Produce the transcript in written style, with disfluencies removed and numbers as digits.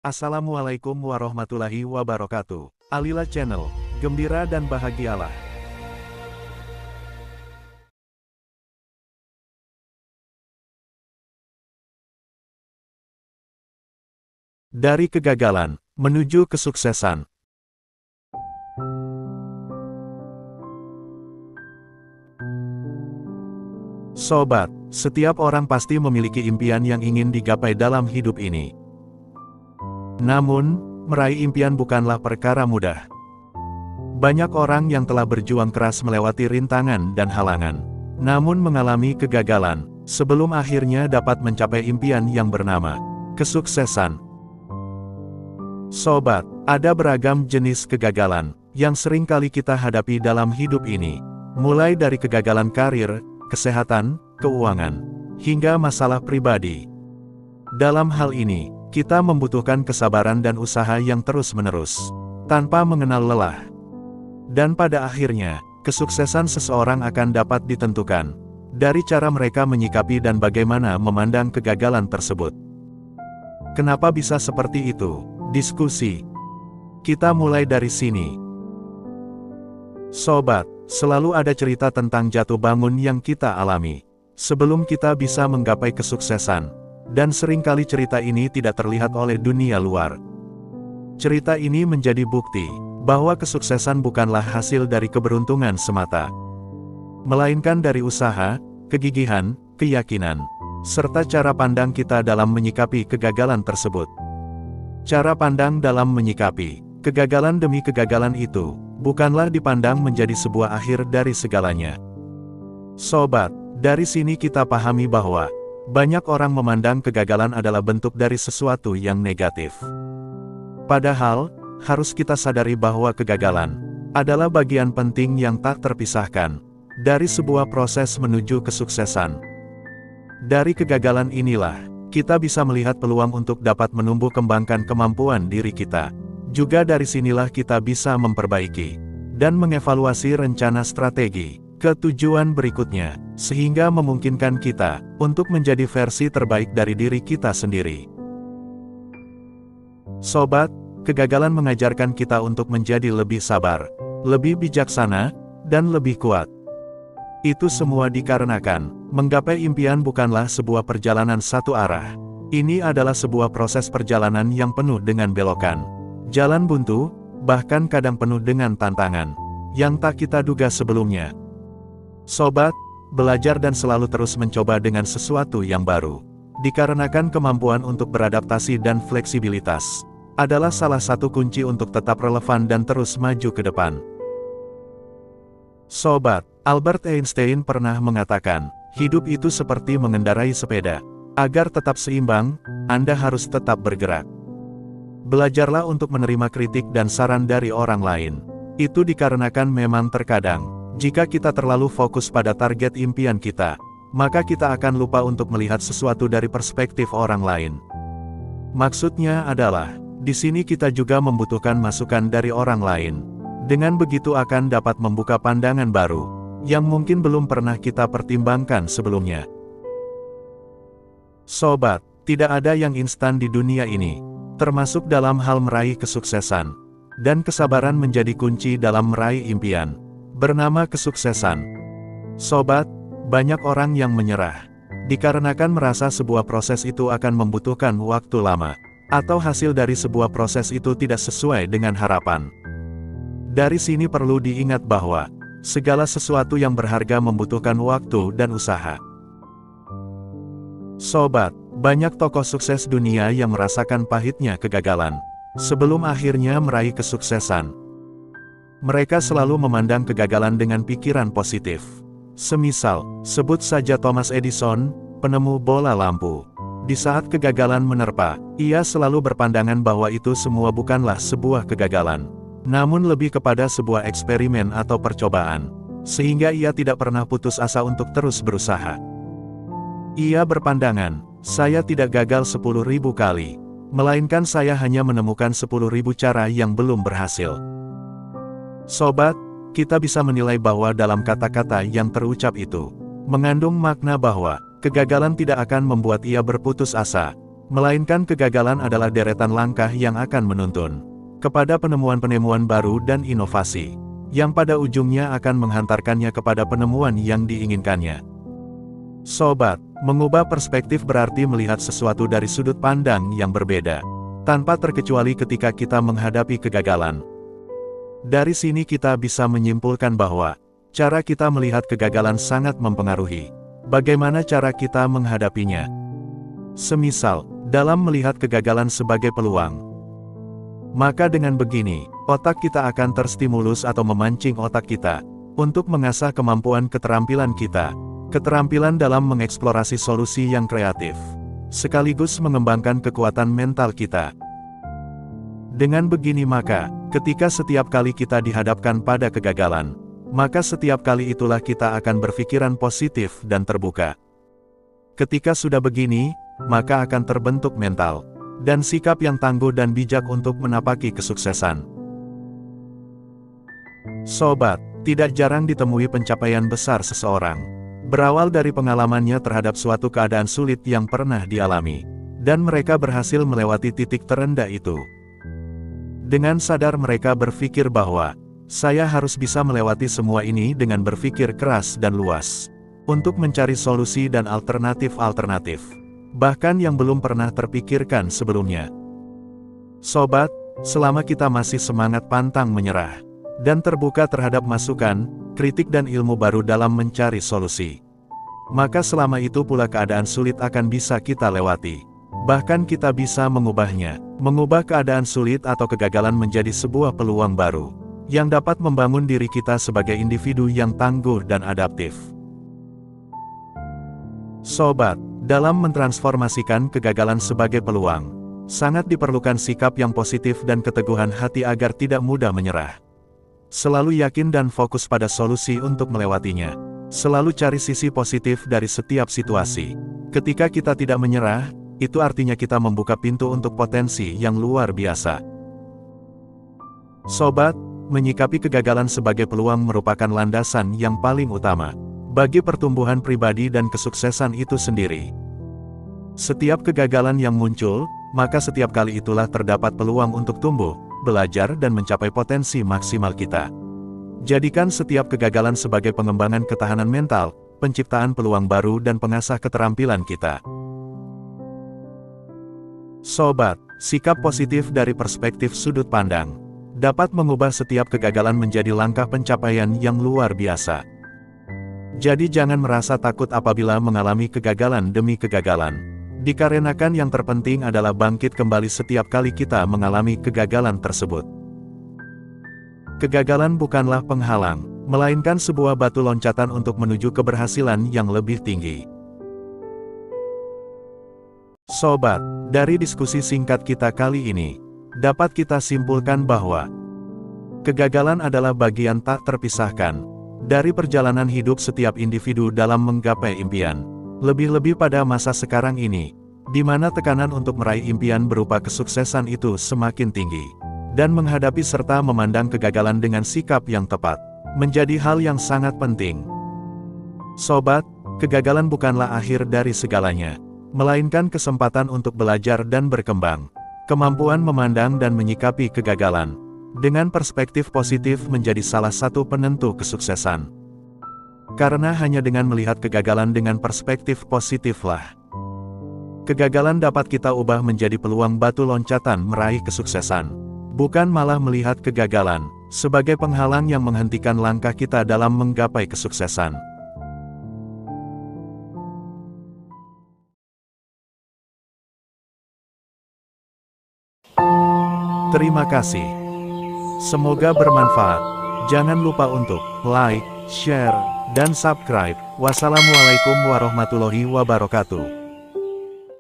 Assalamualaikum warahmatullahi wabarakatuh. Alila Channel, gembira dan bahagialah. Dari kegagalan, menuju kesuksesan. Sobat, setiap orang pasti memiliki impian yang ingin digapai dalam hidup ini. Namun, meraih impian bukanlah perkara mudah. Banyak orang yang telah berjuang keras melewati rintangan dan halangan, namun mengalami kegagalan, sebelum akhirnya dapat mencapai impian yang bernama kesuksesan. Sobat, ada beragam jenis kegagalan yang sering kali kita hadapi dalam hidup ini, mulai dari kegagalan karir, kesehatan, keuangan, hingga masalah pribadi. Dalam hal ini, kita membutuhkan kesabaran dan usaha yang terus-menerus, tanpa mengenal lelah. Dan pada akhirnya, kesuksesan seseorang akan dapat ditentukan dari cara mereka menyikapi dan bagaimana memandang kegagalan tersebut. Kenapa bisa seperti itu? Diskusi. Kita mulai dari sini. Sobat, selalu ada cerita tentang jatuh bangun yang kita alami sebelum kita bisa menggapai kesuksesan. Dan seringkali cerita ini tidak terlihat oleh dunia luar. Cerita ini menjadi bukti bahwa kesuksesan bukanlah hasil dari keberuntungan semata, melainkan dari usaha, kegigihan, keyakinan, serta cara pandang kita dalam menyikapi kegagalan tersebut. Cara pandang dalam menyikapi kegagalan demi kegagalan itu bukanlah dipandang menjadi sebuah akhir dari segalanya. Sobat, dari sini kita pahami bahwa banyak orang memandang kegagalan adalah bentuk dari sesuatu yang negatif. Padahal, harus kita sadari bahwa kegagalan adalah bagian penting yang tak terpisahkan dari sebuah proses menuju kesuksesan. Dari kegagalan inilah, kita bisa melihat peluang untuk dapat menumbuh kembangkan kemampuan diri kita. Juga dari sinilah kita bisa memperbaiki dan mengevaluasi rencana strategi ke tujuan berikutnya, sehingga memungkinkan kita untuk menjadi versi terbaik dari diri kita sendiri. Sobat, kegagalan mengajarkan kita untuk menjadi lebih sabar, lebih bijaksana, dan lebih kuat. Itu semua dikarenakan menggapai impian bukanlah sebuah perjalanan satu arah. Ini adalah sebuah proses perjalanan yang penuh dengan belokan, jalan buntu, bahkan kadang penuh dengan tantangan yang tak kita duga sebelumnya. Sobat, belajar dan selalu terus mencoba dengan sesuatu yang baru, dikarenakan kemampuan untuk beradaptasi dan fleksibilitas adalah salah satu kunci untuk tetap relevan dan terus maju ke depan. Sobat, Albert Einstein pernah mengatakan, hidup itu seperti mengendarai sepeda. Agar tetap seimbang, Anda harus tetap bergerak. Belajarlah untuk menerima kritik dan saran dari orang lain. Itu dikarenakan memang terkadang, jika kita terlalu fokus pada target impian kita, maka kita akan lupa untuk melihat sesuatu dari perspektif orang lain. Maksudnya adalah, di sini kita juga membutuhkan masukan dari orang lain. Dengan begitu akan dapat membuka pandangan baru, yang mungkin belum pernah kita pertimbangkan sebelumnya. Sobat, tidak ada yang instan di dunia ini, termasuk dalam hal meraih kesuksesan. Dan kesabaran menjadi kunci dalam meraih impian bernama kesuksesan. Sobat, banyak orang yang menyerah, dikarenakan merasa sebuah proses itu akan membutuhkan waktu lama, atau hasil dari sebuah proses itu tidak sesuai dengan harapan. Dari sini perlu diingat bahwa, segala sesuatu yang berharga membutuhkan waktu dan usaha. Sobat, banyak tokoh sukses dunia yang merasakan pahitnya kegagalan, sebelum akhirnya meraih kesuksesan. Mereka selalu memandang kegagalan dengan pikiran positif. Semisal, sebut saja Thomas Edison, penemu bola lampu. Di saat kegagalan menerpa, ia selalu berpandangan bahwa itu semua bukanlah sebuah kegagalan, namun lebih kepada sebuah eksperimen atau percobaan, sehingga ia tidak pernah putus asa untuk terus berusaha. Ia berpandangan, saya tidak gagal 10.000 kali, melainkan saya hanya menemukan 10.000 cara yang belum berhasil. Sobat, kita bisa menilai bahwa dalam kata-kata yang terucap itu, mengandung makna bahwa, kegagalan tidak akan membuat ia berputus asa, Melainkan kegagalan adalah deretan langkah yang akan menuntun kepada penemuan-penemuan baru dan inovasi, yang pada ujungnya akan menghantarkannya kepada penemuan yang diinginkannya. Sobat, mengubah perspektif berarti melihat sesuatu dari sudut pandang yang berbeda, tanpa terkecuali ketika kita menghadapi kegagalan. Dari sini kita bisa menyimpulkan bahwa cara kita melihat kegagalan sangat mempengaruhi bagaimana cara kita menghadapinya. Semisal, dalam melihat kegagalan sebagai peluang, maka dengan begini, otak kita akan terstimulus atau memancing otak kita untuk mengasah kemampuan keterampilan kita, keterampilan dalam mengeksplorasi solusi yang kreatif, sekaligus mengembangkan kekuatan mental kita. Dengan begini maka, ketika setiap kali kita dihadapkan pada kegagalan, maka setiap kali itulah kita akan berpikiran positif dan terbuka. Ketika sudah begini, maka akan terbentuk mental dan sikap yang tangguh dan bijak untuk menapaki kesuksesan. Sobat, tidak jarang ditemui pencapaian besar seseorang berawal dari pengalamannya terhadap suatu keadaan sulit yang pernah dialami, dan mereka berhasil melewati titik terendah itu. Dengan sadar mereka berpikir bahwa, saya harus bisa melewati semua ini dengan berpikir keras dan luas, untuk mencari solusi dan alternatif-alternatif, bahkan yang belum pernah terpikirkan sebelumnya. Sobat, selama kita masih semangat pantang menyerah, dan terbuka terhadap masukan, kritik dan ilmu baru dalam mencari solusi, maka selama itu pula keadaan sulit akan bisa kita lewati. Bahkan kita bisa mengubahnya, mengubah keadaan sulit atau kegagalan menjadi sebuah peluang baru, yang dapat membangun diri kita sebagai individu yang tangguh dan adaptif. Sobat, dalam mentransformasikan kegagalan sebagai peluang, sangat diperlukan sikap yang positif dan keteguhan hati agar tidak mudah menyerah. Selalu yakin dan fokus pada solusi untuk melewatinya. Selalu cari sisi positif dari setiap situasi. Ketika kita tidak menyerah, itu artinya kita membuka pintu untuk potensi yang luar biasa. Sobat, menyikapi kegagalan sebagai peluang merupakan landasan yang paling utama bagi pertumbuhan pribadi dan kesuksesan itu sendiri. Setiap kegagalan yang muncul, maka setiap kali itulah terdapat peluang untuk tumbuh, belajar dan mencapai potensi maksimal kita. Jadikan setiap kegagalan sebagai pengembangan ketahanan mental, penciptaan peluang baru dan pengasah keterampilan kita. Sobat, sikap positif dari perspektif sudut pandang dapat mengubah setiap kegagalan menjadi langkah pencapaian yang luar biasa. Jadi jangan merasa takut apabila mengalami kegagalan demi kegagalan, dikarenakan yang terpenting adalah bangkit kembali setiap kali kita mengalami kegagalan tersebut. Kegagalan bukanlah penghalang, melainkan sebuah batu loncatan untuk menuju keberhasilan yang lebih tinggi. Sobat, dari diskusi singkat kita kali ini, dapat kita simpulkan bahwa kegagalan adalah bagian tak terpisahkan dari perjalanan hidup setiap individu dalam menggapai impian. Lebih-lebih pada masa sekarang ini, di mana tekanan untuk meraih impian berupa kesuksesan itu semakin tinggi, dan menghadapi serta memandang kegagalan dengan sikap yang tepat, menjadi hal yang sangat penting. Sobat, kegagalan bukanlah akhir dari segalanya, melainkan kesempatan untuk belajar dan berkembang. Kemampuan memandang dan menyikapi kegagalan dengan perspektif positif menjadi salah satu penentu kesuksesan. Karena hanya dengan melihat kegagalan dengan perspektif positiflah, kegagalan dapat kita ubah menjadi peluang batu loncatan meraih kesuksesan. Bukan malah melihat kegagalan sebagai penghalang yang menghentikan langkah kita dalam menggapai kesuksesan. Terima kasih. Semoga bermanfaat. Jangan lupa untuk like, share, dan subscribe. Wassalamualaikum warahmatullahi wabarakatuh.